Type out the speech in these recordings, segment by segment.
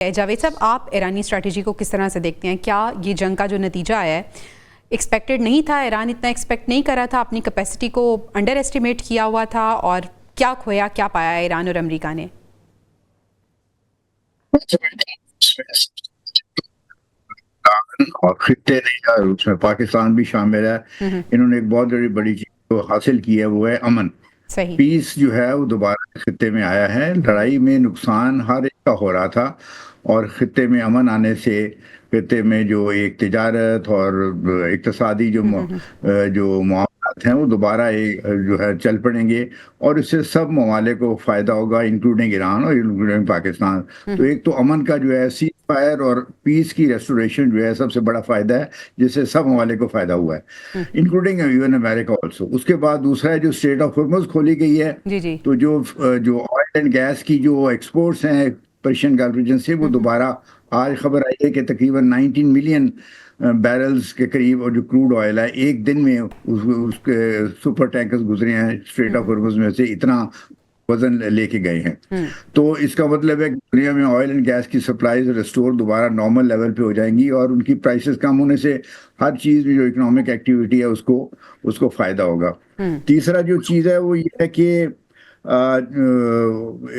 जावेद साहब, आप ईरानी स्ट्रैटेजी को किस तरह से देखते हैं? क्या ये जंग का जो नतीजा आया है एक्सपेक्टेड नहीं था? ईरान इतना एक्सपेक्ट नहीं कर रहा था, अपनी कैपेसिटी को अंडर एस्टिमेट किया हुआ था, और क्या खोया क्या पाया ईरान और अमेरिका ने? और खित्ते ने, और उसमें पाकिस्तान भी शामिल है, इन्होंने एक बहुत बड़ी चीज जो हासिल की है वो है अमन। सही। पीस जो है वो दोबारा खित्ते में आया है। लड़ाई में नुकसान हर एक का हो रहा था, और खित्ते में अमन आने से खित्ते में जो एक तिजारत और इक्तसादी जो मामलात हैं वो दोबारा एक जो है चल पड़ेंगे, और इससे सब ममालिक को फ़ायदा होगा, इंक्लूडिंग ईरान और इंक्लूडिंग पाकिस्तान। तो एक तो अमन का जो है सीज फायर और पीस की रेस्टोरेशन जो है सबसे बड़ा फ़ायदा है, जिससे सब ममालिक को फ़ायदा हुआ है, इंक्लूडिंग इवन अमेरिका ऑल्सो। उसके बाद दूसरा है जो स्ट्रेट ऑफ हॉर्मुज़ खोली गई है। जी जी। तो जो ऑयल एंड गैस की जो एक्सपोर्ट्स हैं पर्शियन गल्फ रीजन से, वो दोबारा आज खबर आई है कि तकरीबन 19 मिलियन बैरल्स के करीब, और जो क्रूड ऑयल है एक दिन में उसके सुपर टैंकर्स गुजरे हैं स्ट्रेट ऑफ हॉर्मुज़ में से, इतना वजन लेके गए हैं। तो इसका मतलब है कि दुनिया में ऑयल एंड गैस की सप्लाईज रिस्टोर दोबारा नॉर्मल लेवल पे हो जाएंगी, और उनकी प्राइसेस कम होने से हर चीज़ में जो इकोनॉमिक एक्टिविटी है उसको फ़ायदा होगा। तीसरा जो चीज़ है वो ये है कि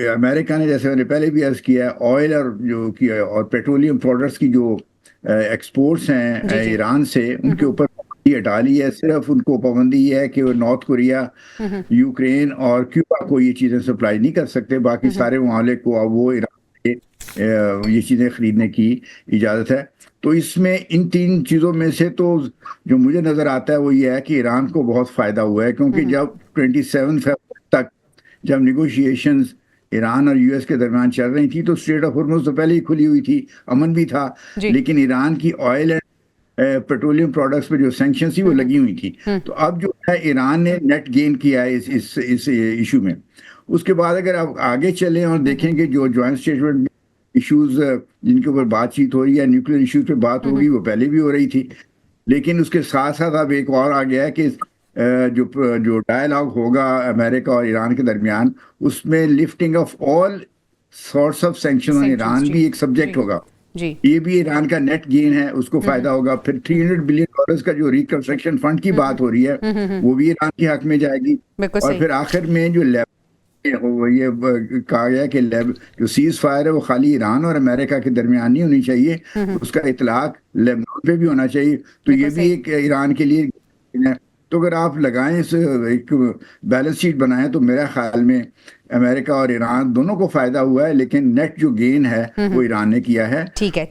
अमेरिका ने, जैसे मैंने पहले भी अर्ज किया है, ऑयल और पेट्रोलियम प्रोडक्ट्स की जो एक्सपोर्ट्स हैं ईरान से, उनके ऊपर पाबंदी हटा ली है। सिर्फ उनको पाबंदी ये है कि वो नॉर्थ कोरिया, यूक्रेन और क्यूबा को ये चीज़ें सप्लाई नहीं कर सकते, बाकी सारे ममालिक को अब वो ईरान से ये चीज़ें खरीदने की इजाज़त है। तो इसमें इन तीन चीज़ों में से तो जो मुझे नज़र आता है वो ये है कि ईरान को बहुत फ़ायदा हुआ है, क्योंकि जब 27 फरवरी तक जब निगोशिएशंस ईरान और यूएस के दरमियान चल रही थी, तो स्ट्रेट ऑफ हॉर्मुज़ तो पहले ही खुली हुई थी, अमन भी था, लेकिन ईरान की ऑयल एंड पेट्रोलियम प्रोडक्ट्स पे जो सैंक्शन थी वो लगी हुई थी। तो अब जो है ईरान ने नेट गेन किया है इस इशू में। उसके बाद अगर आप आगे चलें और देखेंगे जो जॉइंट स्टेटमेंट इश्यूज जिनके ऊपर बातचीत हो रही है, न्यूक्लियर इश्यूज पे बात होगी, वो पहले भी हो रही थी, लेकिन उसके साथ साथ अब एक और आ गया है कि जो डायलॉग होगा अमेरिका और ईरान के दरमियान, उसमें lifting of all sorts of sanction on Iran भी एक सब्जेक्ट होगा। ये भी ईरान का नेट गेन है, उसको फायदा होगा। फिर $300 बिलियन का जो रिकंस्ट्रक्शन फंड की बात हो रही है वो भी ईरान के हक में जाएगी। और फिर आखिर में जो ये कहा गया कि जो सीज फायर है वो खाली ईरान और अमेरिका के दरमियान नहीं होनी चाहिए, उसका इतलाक लेबनान पे भी होना चाहिए। तो ये भी एक ईरान के लिए है। तो अगर आप लगाएं इस एक बैलेंस शीट बनाएं, तो मेरा ख्याल में अमेरिका और ईरान दोनों को फायदा हुआ है, लेकिन नेट जो गेन है वो ईरान ने किया है। ठीक है।